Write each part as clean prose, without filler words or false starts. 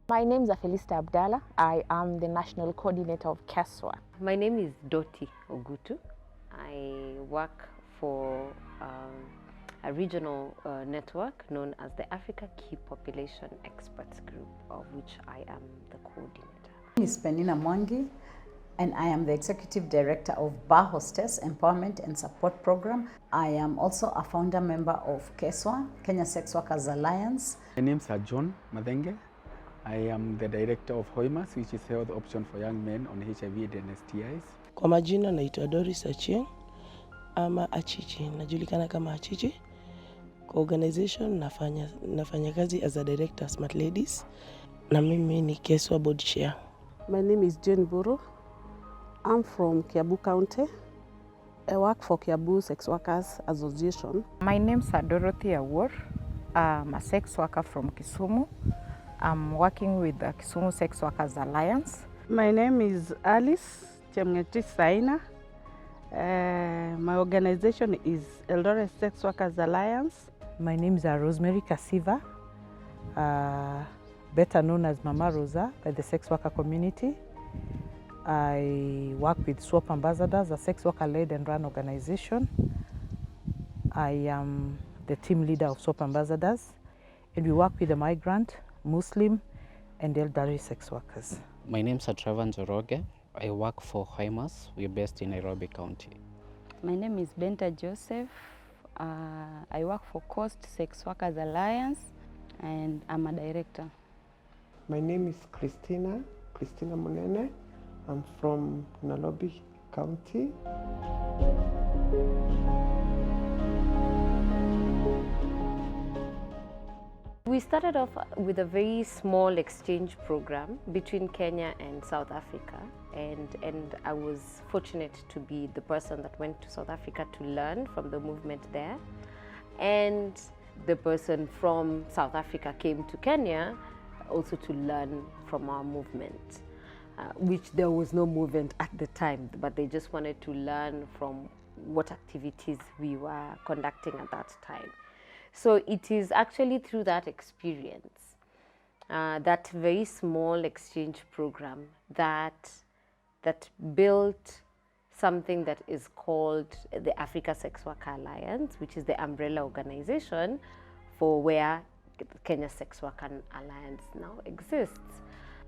My name is Felista Abdallah. I am the National Coordinator of KESWA. My name is Doti Ogutu. I work for a regional network known as the Africa Key Population Experts Group, of which I am the coordinator. My name is Penina Mwangi, and I am the Executive Director of Bar Hostess Empowerment and Support Program. I am also a founder member of KESWA, Kenya Sex Workers Alliance. My name is John Madenge. I am the Director of HOIMAS, which is Health Option for Young Men on HIV and STIs. Kwa majina naitwa Doris Achieng ama Achichi, najulikana kama Achichi. Kwa organization nafanya kazi as a director Smart Ladies, na mimi ni KESWA board chair. My name is Jane Buru. I'm from Kiambu County. I work for Kiambu Sex Workers Association. My name is Dorothy Awor. I'm a sex worker from Kisumu. I'm working with the Kisumu Sex Workers Alliance. My name is Alice Chemngeti Saina. My organization is Eldoret Sex Workers Alliance. My name is Rosemary Kasiva, better known as Mama Rosa by the sex worker community. I work with SWAP Ambassadors, a sex worker-led and run organization. I am the team leader of SWAP Ambassadors, and we work with the migrant, Muslim, and elderly sex workers. My name is Travan Joroge. I work for HOIMAS. We're based in Nairobi County. My name is Benta Joseph. I work for Coast Sex Workers Alliance, and I'm a director. My name is Christina Munene. I'm from Nairobi County. We started off with a very small exchange program between Kenya and South Africa, and I was fortunate to be the person that went to South Africa to learn from the movement there, and the person from South Africa came to Kenya also to learn from our movement, which there was no movement at the time, but they just wanted to learn from what activities we were conducting at that time. So it is actually through that experience, that very small exchange program, that built something that is called the Africa Sex Worker Alliance, which is the umbrella organization for where Kenya Sex Worker Alliance now exists.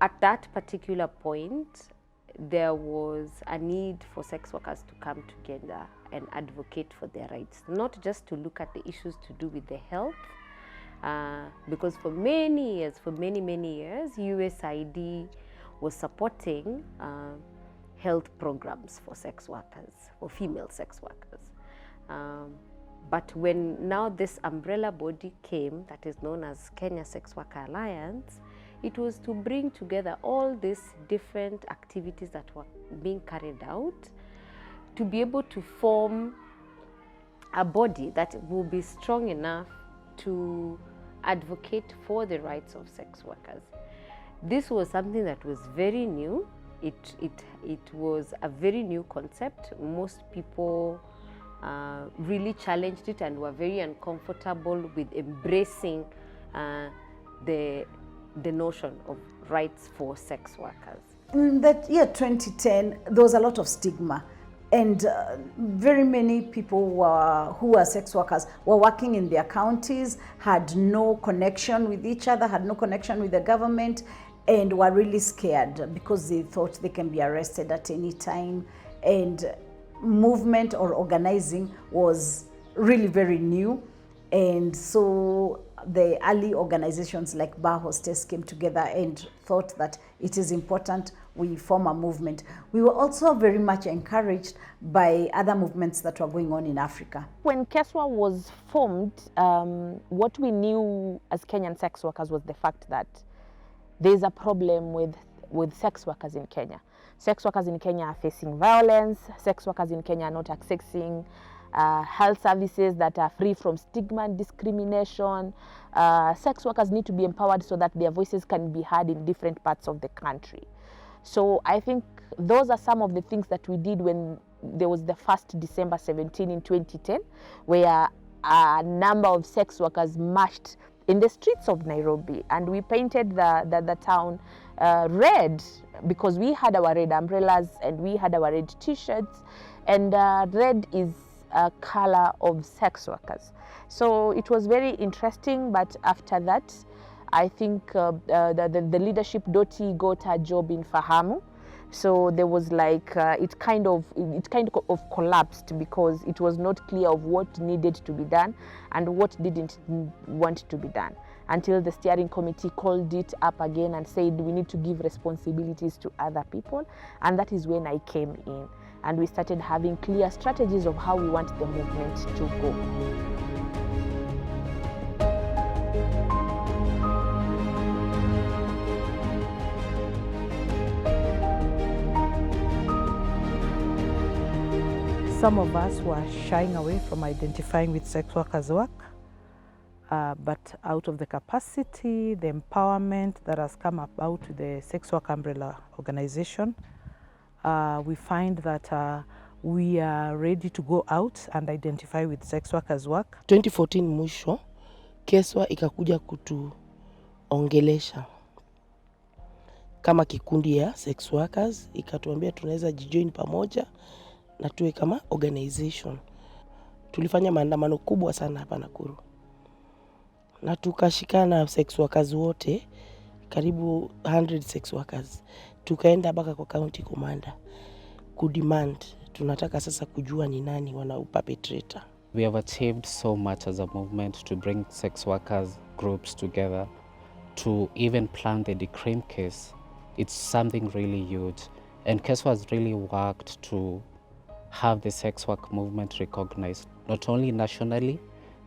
At that particular point, there was a need for sex workers to come together and advocate for their rights, not just to look at the issues to do with the health, because for many years, USAID was supporting health programs for sex workers, for female sex workers. But when now this umbrella body came, that is known as Kenya Sex Worker Alliance, it was to bring together all these different activities that were being carried out to be able to form a body that will be strong enough to advocate for the rights of sex workers. This was something that was very new. It was a very new concept. Most people really challenged it and were very uncomfortable with embracing the notion of rights for sex workers. In that year 2010, there was a lot of stigma, and very many people who were sex workers were working in their counties, had no connection with each other, had no connection with the government, and were really scared because they thought they can be arrested at any time. And movement or organizing was really very new, and so the early organizations like Bar Hostess came together and thought that it is important we form a movement. We were also very much encouraged by other movements that were going on in Africa. When KESWA was formed, what we knew as Kenyan sex workers was the fact that there's a problem with sex workers in Kenya. Sex workers in Kenya are facing violence. Sex workers in Kenya are not accessing health services that are free from stigma and discrimination. Sex workers need to be empowered so that their voices can be heard in different parts of the country. So I think those are some of the things that we did when there was the first December 17 in 2010, where a number of sex workers marched in the streets of Nairobi, and we painted the town red, because we had our red umbrellas and we had our red t-shirts, and red is a color of sex workers. So it was very interesting, but after that, I think the leadership Doti got a job in Fahamu. So there was like it kind of collapsed, because it was not clear of what needed to be done and what didn't want to be done, until the steering committee called it up again and said we need to give responsibilities to other people, and that is when I came in, and we started having clear strategies of how we want the movement to go. Some of us were shying away from identifying with sex workers' work, but out of the capacity, the empowerment that has come about with the Sex Work Umbrella Organization, we find that we are ready to go out and identify with sex workers' work. 2014 mwisho, KESWA ikakuja kutuongelesha kama kikundi ya sex workers, ikatuambia tunaweza jijoin pamoja na tuwe kama organization. Tulifanya maandamano kubwa sana hapa Nakuru, na tukashikana sex workers wote, karibu 100 sex workers. Tukaenda mpaka kwa county commander kudemand, tunataka sasa kujua ni nani wana perpetrator. We have achieved so much as a movement to bring sex workers groups together, to even plan the decrim case. It's something really huge, and KESWA has really worked to have the sex work movement recognized, not only nationally,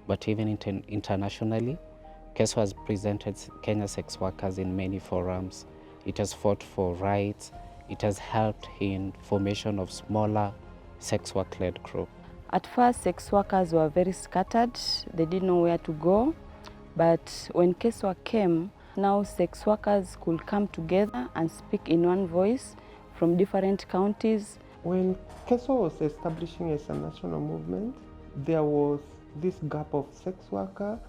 but even internationally. KESWA has presented Kenya sex workers in many forums. It has fought for rights. It has helped in formation of smaller sex work-led groups. At first, sex workers were very scattered. They didn't know where to go. But when KESWA came, now sex workers could come together and speak in one voice from different counties. When KESWA was establishing as a national movement, there was this gap of sex workers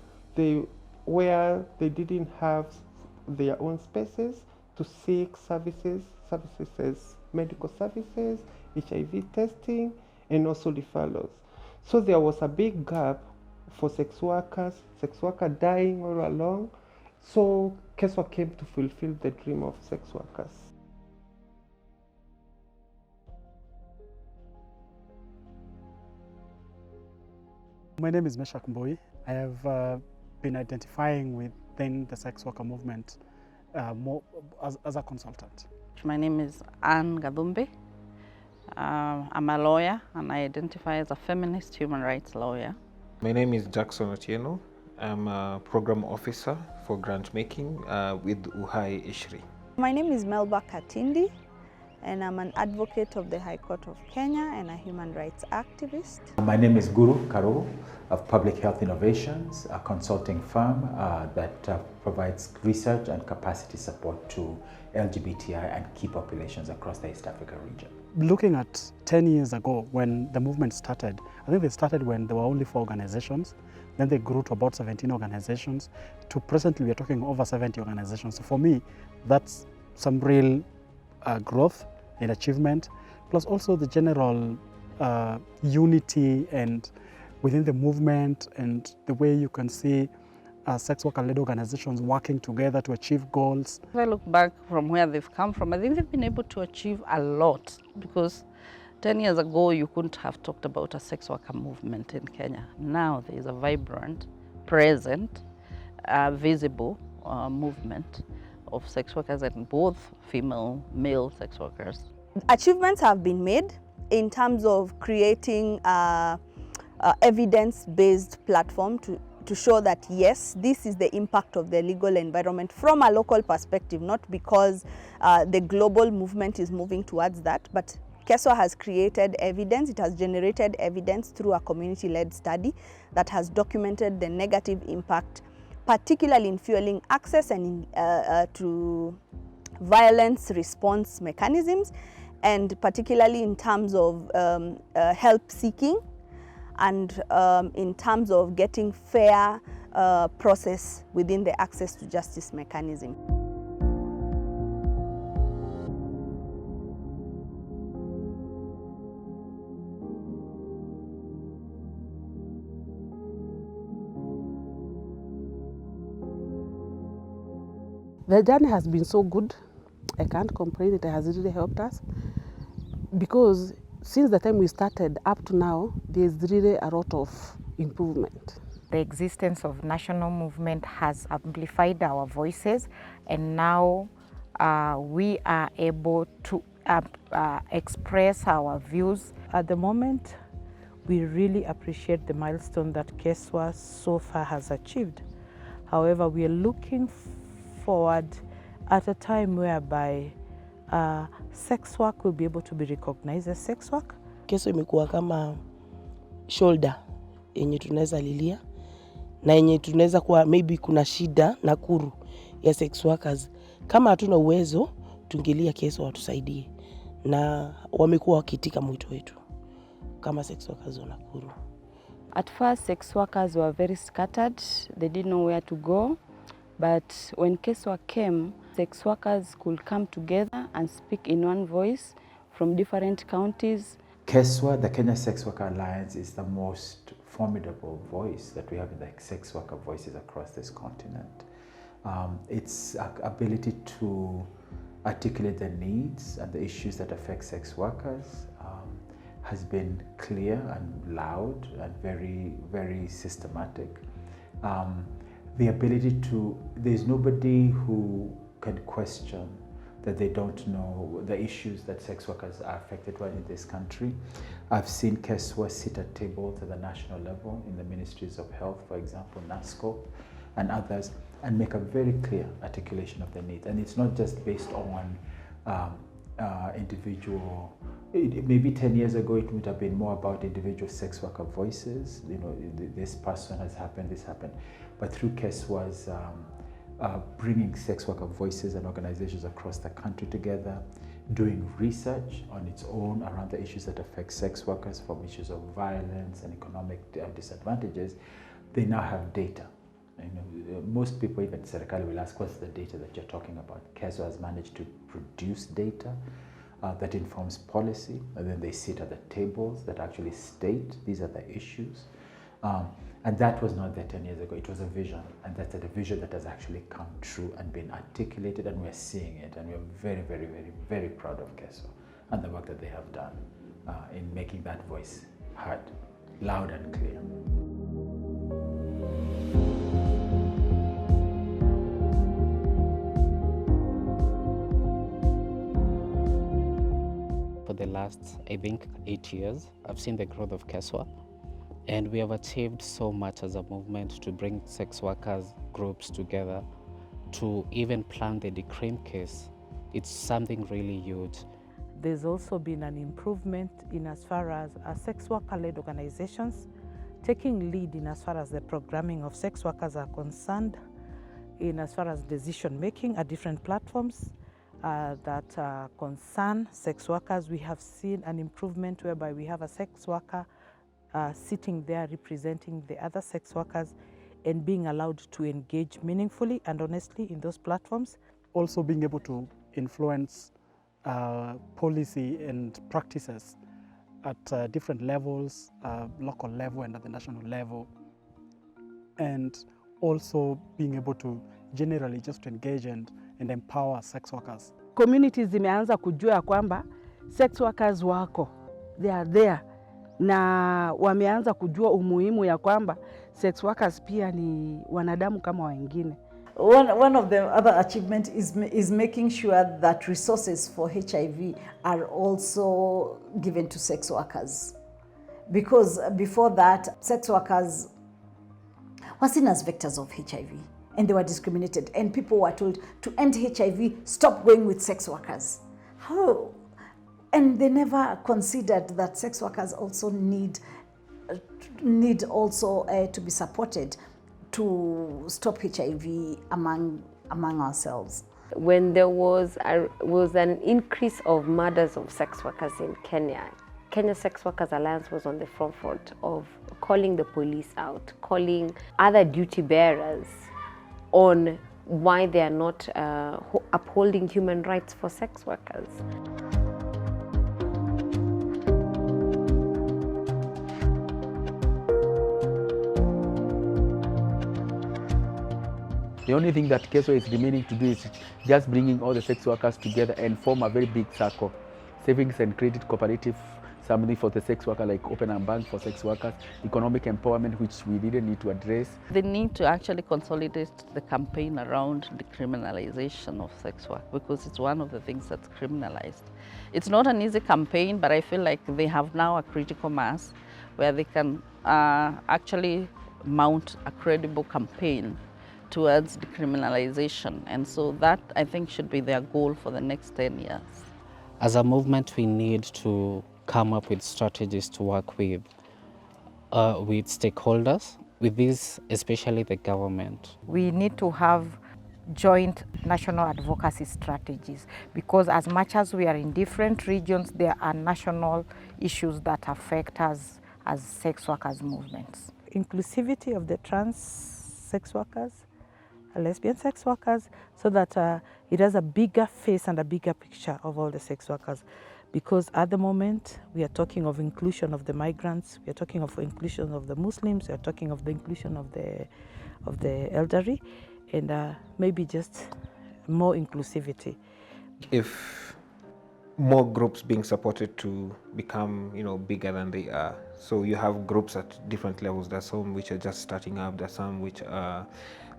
where they didn't have their own spaces to seek services as medical services, HIV testing, and also referrals. So there was a big gap for sex workers dying all along. So KESWA came to fulfill the dream of sex workers. My name is Meshak Mbui. I have been identifying within the sex worker movement more as a consultant. My name is Anne Gadumbe. I'm a lawyer and I identify as a feminist human rights lawyer. My name is Jackson Otieno. I'm a program officer for grant making with Uhai Ishri. My name is Melba Katindi, and I'm an advocate of the High Court of Kenya and a human rights activist. My name is Guru Karo of Public Health Innovations, a consulting firm that provides research and capacity support to LGBTI and key populations across the East Africa region. Looking at 10 years ago when the movement started, I think they started when there were only 4 organizations. Then they grew to about 17 organizations. To presently, we're talking over 70 organizations. So for me, that's some real growth and achievement, plus also the general unity and within the movement, and the way you can see sex worker-led organizations working together to achieve goals. If I look back from where they've come from, I think they've been able to achieve a lot, because 10 years ago you couldn't have talked about a sex worker movement in Kenya. Now there is a vibrant, present, visible movement of sex workers, and both female, male sex workers. Achievements have been made in terms of creating evidence-based platform to show that yes, this is the impact of the legal environment from a local perspective, not because the global movement is moving towards that, but KESWA has created evidence. It has generated evidence through a community-led study that has documented the negative impact, particularly in fueling access and to violence response mechanisms, and particularly in terms of help seeking, and in terms of getting fair process within the access to justice mechanism. The journey has been so good. I can't complain. It has really helped us because since the time we started up to now, there's really a lot of improvement. The existence of national movement has amplified our voices, and now we are able to express our views. At the moment, we really appreciate the milestone that KESWA so far has achieved. However, we are looking forward at a time whereby sex work will be able to be recognized as sex work. KESWA imekuwa kama shoulder yenye tunaweza lilia na yenye tunaweza kuwa maybe kuna shida Nakuru ya sex workers. Kama hatuna uwezo, tungelia KESWA watusaidie, na wamekuwa wakitika mwito wetu kama sex workers wa Nakuru. At first, sex workers were very scattered. They didn't know where to go. But when KESWA came, sex workers could come together and speak in one voice from different counties. KESWA, the Kenya Sex Worker Alliance, is the most formidable voice that we have in the sex worker voices across this continent. Its ability to articulate the needs and the issues that affect sex workers has been clear and loud and very, very systematic. The ability to, there's nobody who can question that they don't know the issues that sex workers are affected by in this country. I've seen KESWA sit at tables at the national level in the ministries of health, for example, NASCO and others, and make a very clear articulation of the needs. And it's not just based on individual, maybe 10 years ago it would have been more about individual sex worker voices, you know, this person has happened, this happened. But through KESWA's bringing sex worker voices and organizations across the country together, doing research on its own around the issues that affect sex workers, from issues of violence and economic disadvantages, they now have data. You know, most people, even Serikali, will ask, what's the data that you're talking about? KESWA has managed to produce data that informs policy, and then they sit at the tables that actually state these are the issues. And that was not there 10 years ago. It was a vision, and that's a vision that has actually come true and been articulated, and we're seeing it, and we're very, very, very, very proud of KESWA and the work that they have done in making that voice heard, loud and clear. For the last, I think, 8 years, I've seen the growth of KESWA. And we have achieved so much as a movement to bring sex workers groups together to even plan the decrim case. It's something really huge. There's also been an improvement in as far as sex worker-led organizations taking lead in as far as the programming of sex workers are concerned, in as far as decision making at different platforms that concern sex workers. We have seen an improvement whereby we have a sex worker sitting there representing the other sex workers and being allowed to engage meaningfully and honestly in those platforms. Also being able to influence policy and practices at different levels, local level and at the national level. And also being able to generally just engage and empower sex workers. Communities zimeanza kujua kwamba sex workers wako, they are there. Na wameanza kujua umuhimu ya kwamba sex workers pia ni wanadamu kama wengine. One of the other achievements is making sure that resources for HIV are also given to sex workers. Because before that, sex workers were seen as vectors of HIV and they were discriminated, and people were told to end HIV, stop going with sex workers. How? And they never considered that sex workers also need also to be supported to stop HIV among ourselves. When there was an increase of murders of sex workers in Kenya, Kenya Sex Workers Alliance was on the forefront of calling the police out, calling other duty bearers on why they are not upholding human rights for sex workers. The only thing that KESWA is remaining to do is just bringing all the sex workers together and form a very big circle. Savings and credit cooperative, something for the sex worker, like open a bank for sex workers, economic empowerment, which we didn't need to address. They need to actually consolidate the campaign around decriminalization of sex work, because it's one of the things that's criminalized. It's not an easy campaign, but I feel like they have now a critical mass where they can actually mount a credible campaign towards decriminalization. And so that, I think, should be their goal for the next 10 years. As a movement, we need to come up with strategies to work with stakeholders, with this, especially the government. We need to have joint national advocacy strategies, because as much as we are in different regions, there are national issues that affect us as sex workers movements. Inclusivity of the trans sex workers, lesbian sex workers, so that it has a bigger face and a bigger picture of all the sex workers. Because at the moment, we are talking of inclusion of the migrants, we are talking of inclusion of the Muslims, we are talking of the inclusion of the elderly, and maybe just more inclusivity. If more groups being supported to become, bigger than they are. So you have groups at different levels. There's some which are just starting up. There's some which are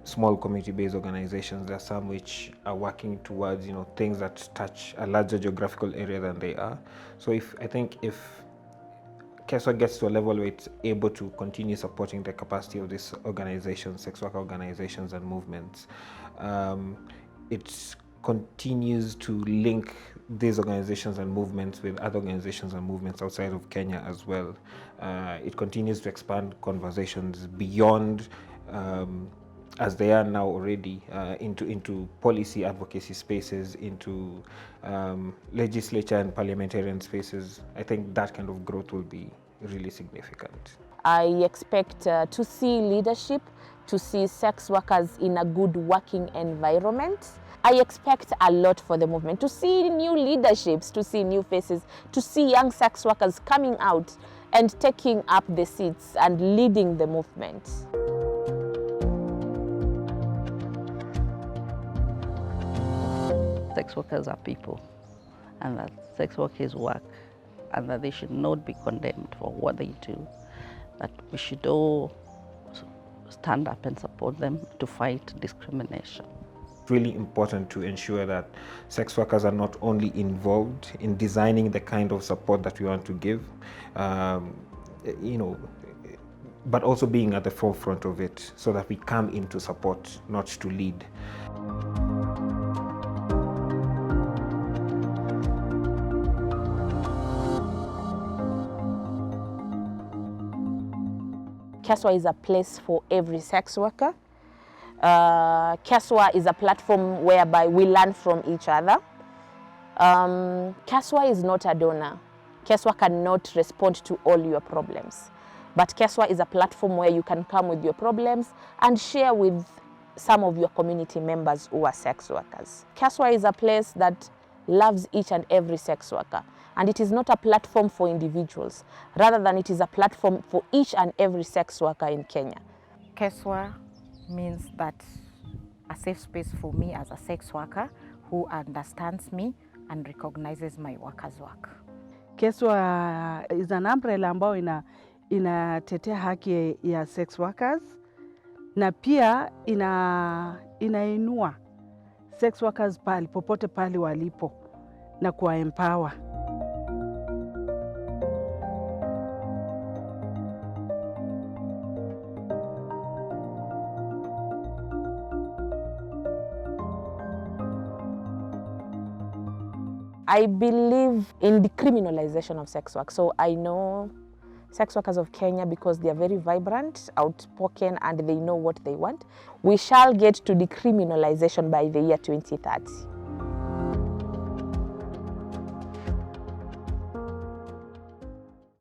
small community-based organizations. There are some which are working towards, things that touch a larger geographical area than they are. So I think if KESWA gets to a level where it's able to continue supporting the capacity of these organizations, sex worker organizations and movements, it continues to link these organizations and movements with other organizations and movements outside of Kenya as well. It continues to expand conversations beyond as they are now already, into policy advocacy spaces, into legislature and parliamentarian spaces. I think that kind of growth will be really significant. I expect to see leadership, to see sex workers in a good working environment. I expect a lot for the movement, to see new leaderships, to see new faces, to see young sex workers coming out and taking up the seats and leading the movement. Sex workers are people, and that sex work is work, and that they should not be condemned for what they do. That we should all stand up and support them to fight discrimination. It's really important to ensure that sex workers are not only involved in designing the kind of support that we want to give, but also being at the forefront of it, so that we come in to support, not to lead. KESWA is a place for every sex worker. KESWA is a platform whereby we learn from each other. KESWA is not a donor. KESWA cannot respond to all your problems. But KESWA is a platform where you can come with your problems and share with some of your community members who are sex workers. KESWA is a place that loves each and every sex worker. And it is not a platform for individuals, rather than it is a platform for each and every sex worker in Kenya. KESWA means that a safe space for me as a sex worker who understands me and recognizes my worker's work. KESWA is an umbrella ambayo inatetea haki ya sex workers, na pia inainua sex workers popote pale walipo na kuwaempower. I believe in decriminalization of sex work. So I know sex workers of Kenya because they are very vibrant, outspoken, and they know what they want. We shall get to decriminalization by the year 2030.